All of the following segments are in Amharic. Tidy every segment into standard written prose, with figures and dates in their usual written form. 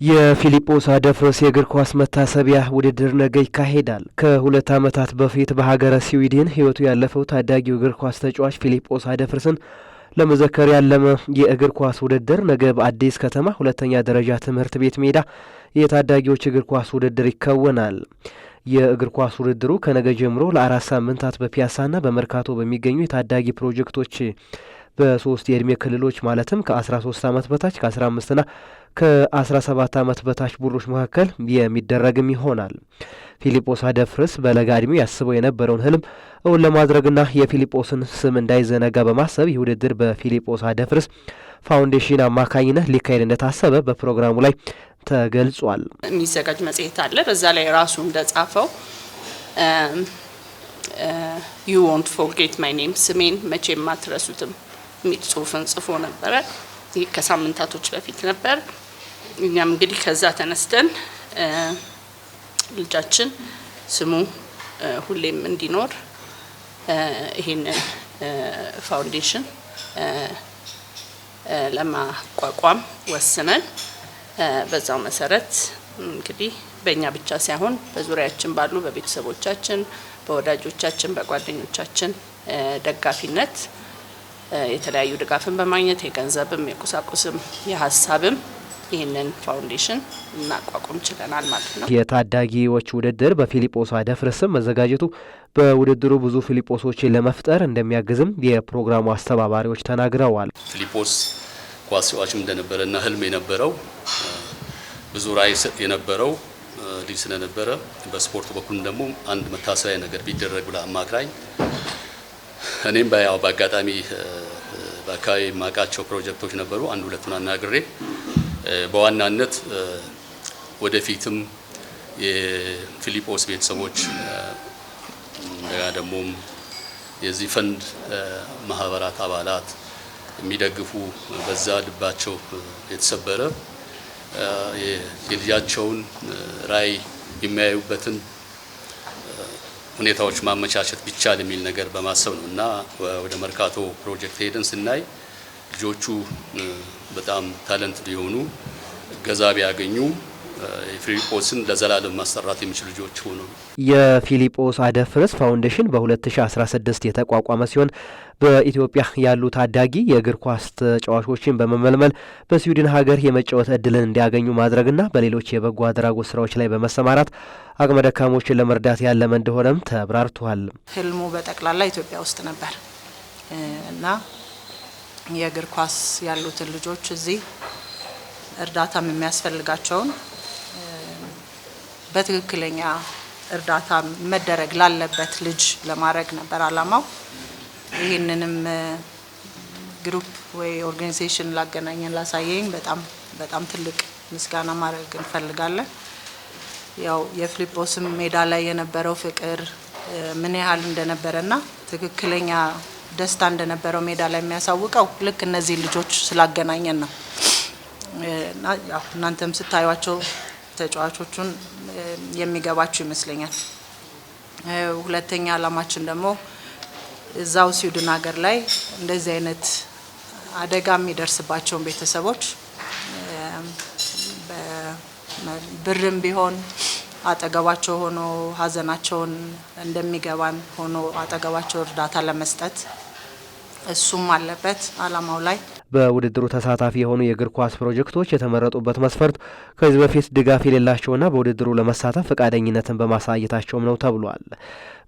የፊሊጶስ አደፍርስ የእግር ኳስ መታሰቢያ ውድድር ነገ ይካሄዳል። ከ2 ዓመታት በፊት በሀገረ ስዊድን ሕይወቱ ያለፈው ታዳጊው እግር ኳስ ተጫዋች ፊሊጶስ አደፍርስን ለመዘከር ያለመ የእግር ኳስ ውድድር ነገ በአዲስ ከተማ ሁለተኛ ደረጃ ትምህርት ቤት ሜዳ የታዳጊዎች እግር ኳስ ውድድር ይከወናል። የእግር ኳስ ውድድሩ ከነገ ጀምሮ ለ4 ሳምንታት በፒያሳና በመርካቶ በሚገኙ የታዳጊ ፕሮጀክቶች በ3 የዕድሜ ክልሎች ማለትም ከ13 ዓመት በታች ከ15ና ከ17 ዓመት በታች ቡድኖች መካከል የሚደረግም ይሆናል። ፊሊጶስ አደፍርስ በለጋ ዕድሜው ያስበው የነበረውን ህልም እውን ለማድረግና የፊሊጶስን ስም እንዳይዘነጋ በማሰብ ይህ ውድድር በፊሊጶስ አደፍርስ ፋውንዴሽን አማካኝነት ሊካሄድ እንደታሰበ በፕሮግራሙ ላይ ተገልጿል። የሚዘጋጅ መጽሔት አለ። በዛ ላይ ራሱ እንደጻፈው ዩ ወንት ፎርጌት ማይ ኔም ስሜን መቼም አትረሱትም የሚል ጽሁፍን ጽፎ ነበረ። ይህ ከሳምንታቶች በፊት ነበር። እኛም እንግዲህ ከዛ ተነስተን ልጃችን ስሙ ሁሌም እንዲኖር ይሄንን ፋውንዴሽን ለማቋቋም ወስነን በዛው መሰረት እንግዲህ በእኛ ብቻ ሳይሆን በዙሪያችን ባሉ በቤተሰቦቻችን፣ በወዳጆቻችን፣ በጓደኞቻችን ደጋፊነት የተለያዩ ድጋፍን በማግኘት የገንዘብም የቁሳቁስም የሀሳብም ይህንን ፋውንዴሽን እናቋቁም ችለናል ማለት ነው። የታዳጊዎች ውድድር በፊሊጶስ አደፍርስ መዘጋጀቱ በውድድሩ ብዙ ፊሊጶሶችን ለመፍጠር እንደሚያግዝም የፕሮግራሙ አስተባባሪዎች ተናግረዋል። ፊሊጶስ ኳስ ተጫዋችም እንደነበረና ህልም የነበረው ብዙ ራዕይ የነበረው ልጅ ስለነበረ በስፖርቱ በኩል ደግሞ አንድ መታሰቢያ ነገር ቢደረግ ብላ አማክራኝ እኔም በአጋጣሚ በአካባቢ የማውቃቸው ፕሮጀክቶች ነበሩ። አንድ ሁለቱን አናግሬ በዋናነት ወደፊትም የፊሊጶስ ቤተሰቦች ደግሞ የዚህ ፈንድ ማህበራት አባላት የሚደግፉ በዛ ልባቸው የተሰበረ የልጃቸውን ራዕይ የሚያዩበትን ሁኔታዎች ማመቻቸት ቢቻል የሚል ነገር በማሰብ ነው እና ወደ መርካቶ ፕሮጀክት ሄደን ስናይ ልጆቹ በጣም ታለንት ሊሆኑ ገዛ ቢያገኙ የፊሊጶስን ለዘላለም ማሰራት የሚችሉ ልጆች ሆኑ። የፊሊጶስ አደፍርስ ፋውንዴሽን በ2016 የተቋቋመ ሲሆን በኢትዮጵያ ያሉ ታዳጊ የእግር ኳስ ተጫዋቾችን በመመልመል በስዊድን ሀገር የመጫወት እድልን እንዲያገኙ ማድረግና በሌሎች የበጎ አድራጎት ስራዎች ላይ በመሰማራት አቅመ ደካሞችን ለመርዳት ያለመ እንደሆነም ተብራርቷል። ህልሙ በጠቅላላ ኢትዮጵያ ውስጥ ነበር እና የእግር ኳስ ያሉትን ልጆች እዚህ እርዳታም የሚያስፈልጋቸውን በትክክለኛ እርዳታ መደረግ ላለበት ልጅ ለማድረግ ነበር አላማው። ይህንንም ግሩፕ ወይ ኦርጋናይዜሽን ላገናኘን ላሳየኝ በጣም ትልቅ ምስጋና ማድረግ እንፈልጋለን። ያው የፊሊጶስም ሜዳ ላይ የነበረው ፍቅር ምን ያህል እንደነበረና ትክክለኛ ደስታ እንደነበረው ሜዳ ላይ የሚያሳውቀው ልክ እነዚህ ልጆች ስላገናኘን ነው። እና ያው እናንተም ስታዩዋቸው ተጫዋቾቹን የሚገባችሁ ይመስለኛል። ሁለተኛ አላማችን ደግሞ እዛው ስዊድን ሀገር ላይ እንደዚህ አይነት አደጋ የሚደርስባቸውን ቤተሰቦች ብርም ቢሆን አጠገባቸው ሆኖ ሀዘናቸውን እንደሚገባን ሆኖ አጠገባቸው እርዳታ ለመስጠት እሱም አለበት አላማው ላይ። በውድድሩ ተሳታፊ የሆኑ የእግር ኳስ ፕሮጀክቶች የተመረጡበት መስፈርት ከዚህ በፊት ድጋፍ የሌላቸውና በውድድሩ ለመሳተፍ ፈቃደኝነትን በማሳየታቸውም ነው ተብሏል።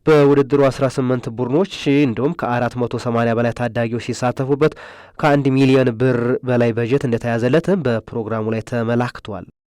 በውድድሩ 18 ቡድኖች እንዲሁም ከ480 በላይ ታዳጊዎች ሲሳተፉበት ከ1 ሚሊዮን ብር በላይ በጀት እንደተያዘለትም በፕሮግራሙ ላይ ተመላክቷል።